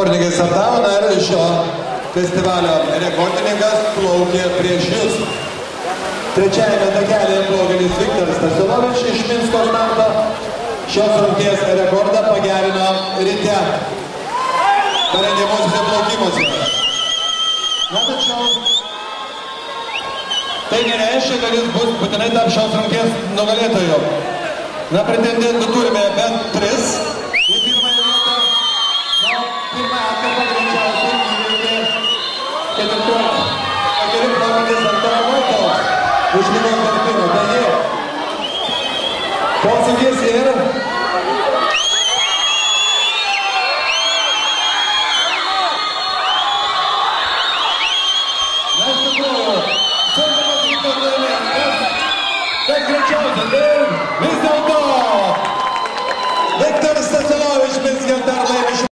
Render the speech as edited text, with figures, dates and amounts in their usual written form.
Sportininkai startavo, na ir šio festivalio rekordininkas plaukė prieš jūs. Trečiajame takelėje plaukiantis Viktoras Stasiulovič iš Minsko starto šios rungties rekordą pagerino ryte parengiamuosiuose plaukimuose. Na, tačiau tai nereiškia, kad jis bus būtinai tarp šios rungties nugalėtojų. Na, pretendentų turime bent 3 į pirmąją vietą. Na, pirmąją atkarpą greičiausiai įveikė ketvirtuoju. Pakeliu plaukiantis Antonas Vaitovas iš lygos Karpino. Taigi, posūkis ir na, iš tikrųjų, sunku pasakyti, kad laimės, bet greičiausiai, tai vis dėlto Viktoras Stasiulovič Minske dar laimė.